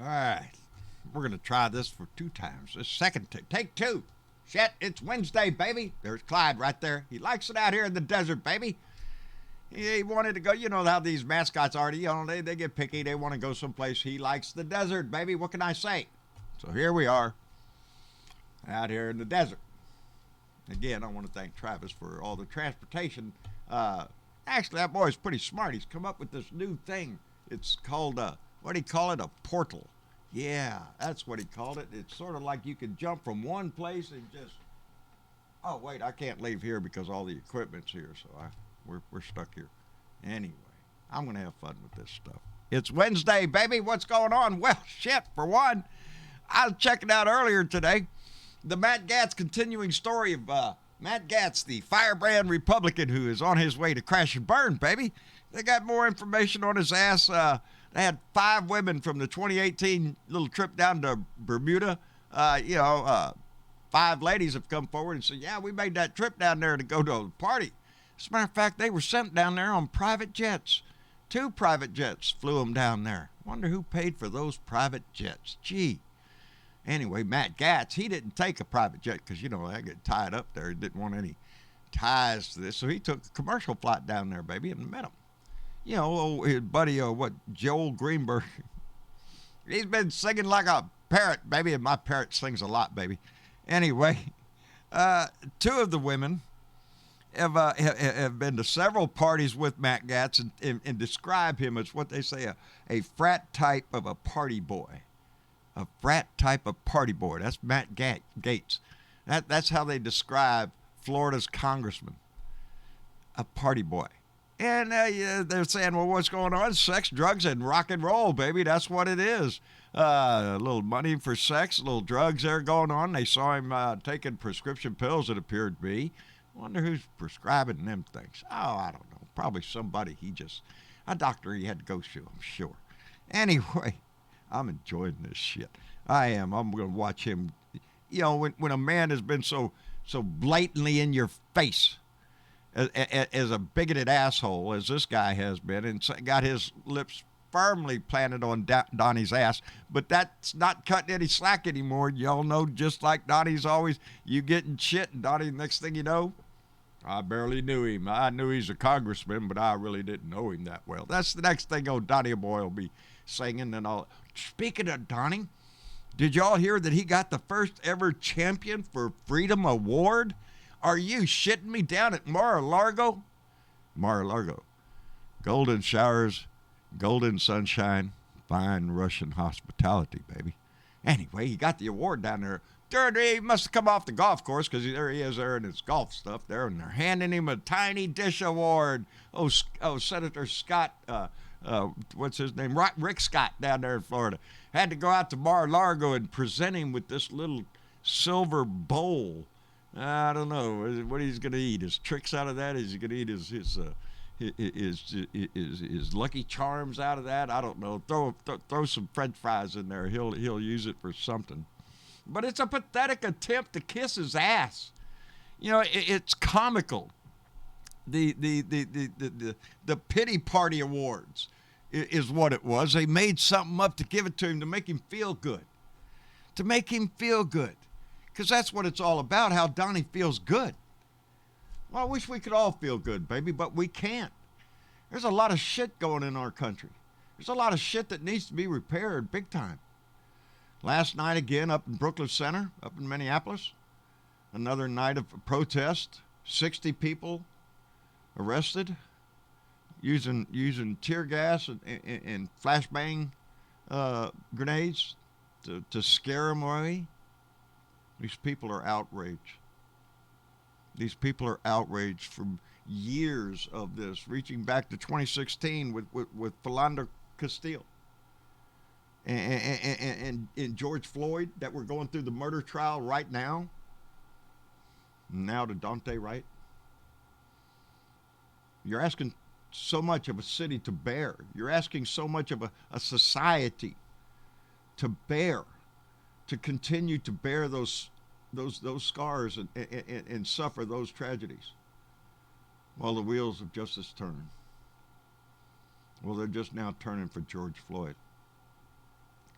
All right. We're going to try this for two times. This second take two. Shit, it's Wednesday, baby. There's Clyde right there. He likes it out here in the desert, baby. He wanted to go. You know how these mascots are. They get picky. They want to go someplace. He likes the desert, baby. What can I say? So here we are out here in the desert. Again, I want to thank Travis for all the transportation. Actually, that boy's pretty smart. He's come up with this new thing. It's called, what do you call it? A portal. Yeah, that's what he called it. It's sort of like you can jump from one place and just, oh, wait, I can't leave here because all the equipment's here, so we're stuck here. Anyway, I'm going to have fun with this stuff. It's Wednesday, baby. What's going on? Well, shit, for one, I was checking out earlier today the Matt Gaetz continuing story of Matt Gaetz, the firebrand Republican who is on his way to crash and burn, baby. They got more information on his ass. They had 5 women from the 2018 little trip down to Bermuda. 5 ladies have come forward and said, yeah, we made that trip down there to go to a party. As a matter of fact, they were sent down there on private jets. 2 private jets flew them down there. Wonder who paid for those private jets. Gee. Anyway, Matt Gaetz, he didn't take a private jet because, I get tied up there. He didn't want any ties to this. So he took a commercial flight down there, baby, and met him. His buddy, Joel Greenberg, he's been singing like a parrot, baby, and my parrot sings a lot, baby. Anyway, 2 of the women have been to several parties with Matt Gaetz and describe him as what they say a frat type of a party boy. A frat type of party boy. That's Matt Gaetz. That's how they describe Florida's congressman. A party boy. And they're saying, well, what's going on? Sex, drugs, and rock and roll, baby. That's what it is. A little money for sex, a little drugs there going on. They saw him taking prescription pills, it appeared to be. Wonder who's prescribing them things. Oh, I don't know. Probably somebody a doctor he had to go to, I'm sure. Anyway, I'm enjoying this shit. I am. I'm going to watch him. When a man has been so blatantly in your face as a bigoted asshole as this guy has been and got his lips firmly planted on Donnie's ass, but that's not cutting any slack anymore. Y'all know, just like Donnie's always, you getting shit, and Donnie, next thing you know, I barely knew him. I knew he's a congressman, but I really didn't know him that well. That's the next thing old Donnie Boy will be singing and all. Speaking of Donnie, did y'all hear that he got the first ever Champion for Freedom Award? Are you shitting me? Down at Mar-a-Lago? Mar-a-Lago. Golden showers, golden sunshine, fine Russian hospitality, baby. Anyway, he got the award down there. He must have come off the golf course because there he is there in his golf stuff there, and they're handing him a tiny dish award. Oh, Senator Scott, what's his name? Rick Scott down there in Florida. Had to go out to Mar-a-Lago and present him with this little silver bowl. I don't know what he's going to eat. His tricks out of that? Is he going to eat his Lucky Charms out of that? I don't know. Throw some French fries in there. He'll use it for something. But it's a pathetic attempt to kiss his ass. It's comical. The pity party awards is what it was. They made something up to give it to him to make him feel good. To make him feel good. Because that's what it's all about, how Donnie feels good. Well, I wish we could all feel good, baby, but we can't. There's a lot of shit going in our country. There's a lot of shit that needs to be repaired big time. Last night again up in Brooklyn Center, up in Minneapolis, another night of protest. 60 people arrested using tear gas and flashbang grenades to scare them away. These people are outraged. These people are outraged from years of this, reaching back to 2016 with Philando Castile and George Floyd, that we're going through the murder trial right now. Now to Dante Wright. You're asking so much of a city to bear. You're asking so much of a society to bear, to continue to bear those scars and suffer those tragedies. Well, the wheels of justice turn. Well, they're just now turning for George Floyd.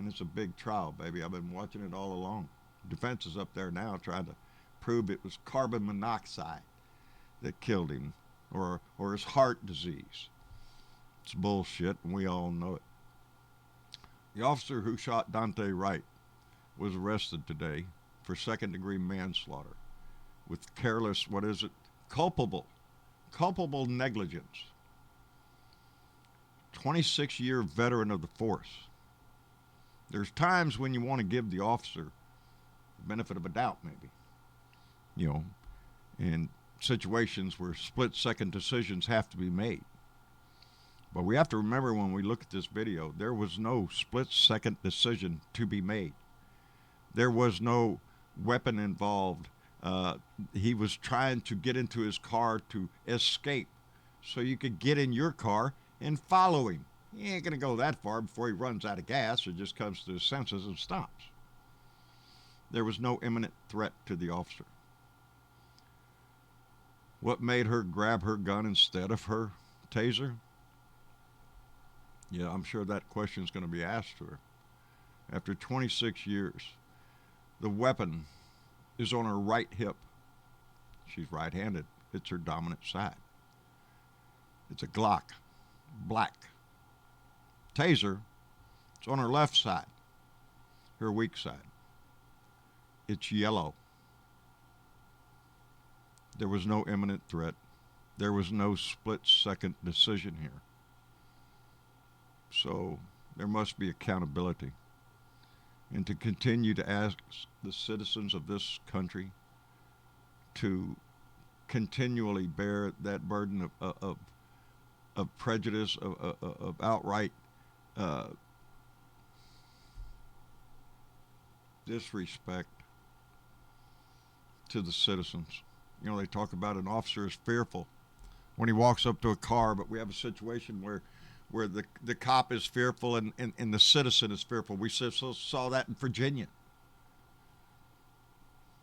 and it's a big trial, baby. I've been watching it all along. Defense is up there now trying to prove it was carbon monoxide that killed him, or his heart disease. It's bullshit, and we all know it. The officer who shot Dante Wright was arrested today for second-degree manslaughter with careless, what is it? Culpable negligence. 26-year veteran of the force. There's times when you want to give the officer the benefit of a doubt, maybe. You know, in situations where split-second decisions have to be made. But we have to remember when we look at this video, there was no split-second decision to be made. There was no weapon involved. He was trying to get into his car to escape so you could get in your car and follow him. He ain't going to go that far before he runs out of gas or just comes to his senses and stops. There was no imminent threat to the officer. What made her grab her gun instead of her taser? Yeah, I'm sure that question is going to be asked to her. After 26 years, the weapon is on her right hip. She's right-handed. It's her dominant side. It's a Glock, black. Taser, it's on her left side, her weak side. It's yellow. There was no imminent threat. There was no split-second decision here. So there must be accountability. And to continue to ask the citizens of this country to continually bear that burden of prejudice, of outright disrespect to the citizens. You know, they talk about an officer is fearful when he walks up to a car, but we have a situation where the cop is fearful and the citizen is fearful. We saw that in Virginia.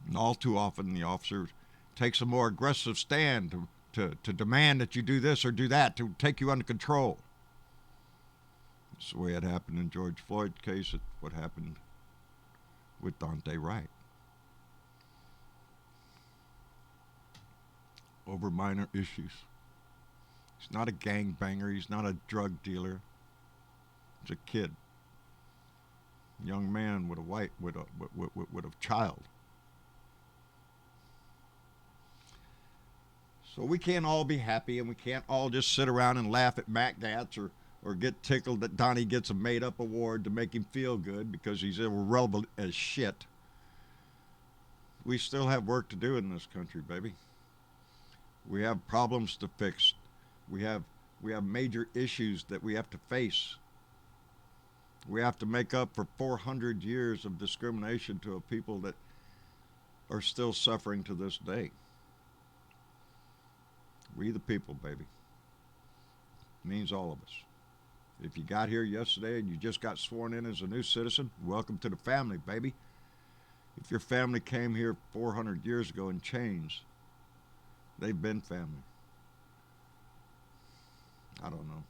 And all too often the officer takes a more aggressive stand to demand that you do this or do that, to take you under control. It's the way it happened in George Floyd's case. It's what happened with Dante Wright. Over minor issues. He's not a gangbanger. He's not a drug dealer. He's a kid, young man with a child. So we can't all be happy, and we can't all just sit around and laugh at Matt Gaetz or get tickled that Donnie gets a made-up award to make him feel good because he's irrelevant as shit. We still have work to do in this country, baby. We have problems to fix. We have major issues that we have to face. We have to make up for 400 years of discrimination to a people that are still suffering to this day. We the people, baby. It means all of us. If you got here yesterday and you just got sworn in as a new citizen, welcome to the family, baby. If your family came here 400 years ago and changed, they've been family. I don't know.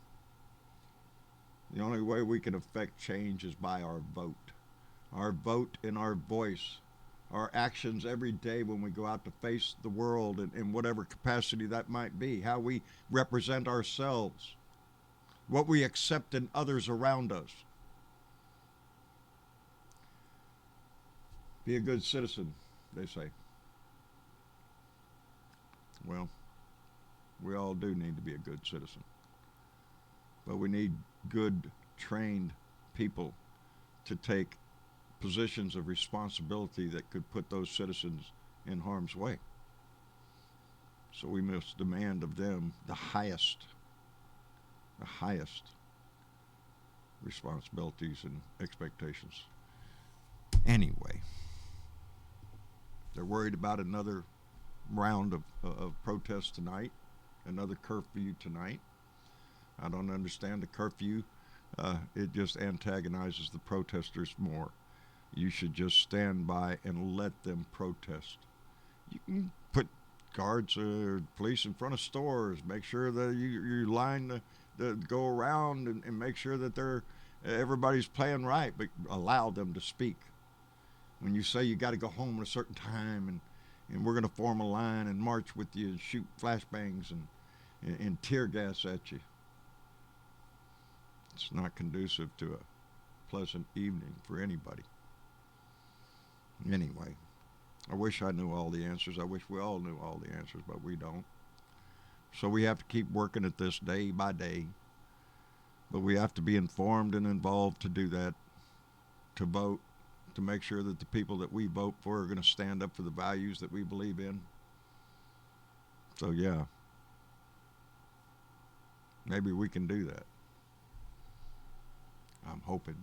The only way we can affect change is by our vote. Our vote and our voice. Our actions every day when we go out to face the world in whatever capacity that might be. How we represent ourselves. What we accept in others around us. Be a good citizen, they say. Well, we all do need to be a good citizen. But we need good, trained people to take positions of responsibility that could put those citizens in harm's way. So we must demand of them the highest responsibilities and expectations. Anyway, they're worried about another round of protests tonight, another curfew tonight. I don't understand the curfew. It just antagonizes the protesters more. You should just stand by and let them protest. You can put guards or police in front of stores. Make sure that you line the go around and make sure that they're everybody's playing right, but allow them to speak. When you say you got to go home at a certain time, and we're going to form a line and march with you and shoot flashbangs and tear gas at you, it's not conducive to a pleasant evening for anybody. Anyway, I wish I knew all the answers. I wish we all knew all the answers, but we don't. So we have to keep working at this day by day. But we have to be informed and involved to do that, to vote, to make sure that the people that we vote for are going to stand up for the values that we believe in. So, yeah, maybe we can do that. I'm hoping.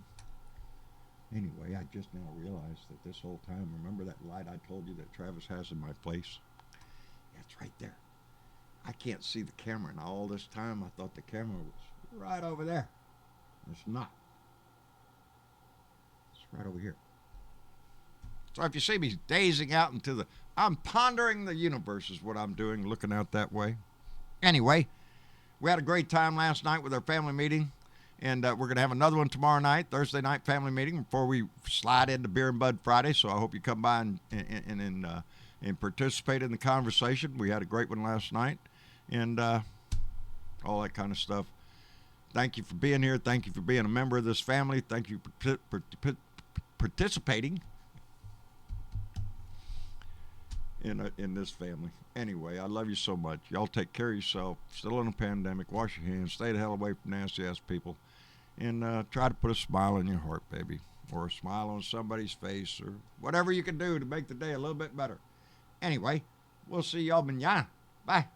Anyway, I just now realized that this whole time, remember that light I told you that Travis has in my place? Yeah, it's right there. I can't see the camera, and all this time I thought the camera was right over there. It's not. It's right over here. So if you see me dazing out into I'm pondering the universe is what I'm doing, looking out that way. Anyway, we had a great time last night with our family meeting, and we're going to have another one tomorrow night, Thursday night family meeting, before we slide into Beer and Bud Friday. So I hope you come by and participate in the conversation. We had a great one last night, and all that kind of stuff. Thank you for being here. Thank you for being a member of this family. Thank you for participating in this family. Anyway, I love you so much. Y'all take care of yourself. Still in a pandemic. Wash your hands. Stay the hell away from nasty-ass people. And try to put a smile in your heart, baby. Or a smile on somebody's face. Or whatever you can do to make the day a little bit better. Anyway, we'll see y'all mañana. Bye.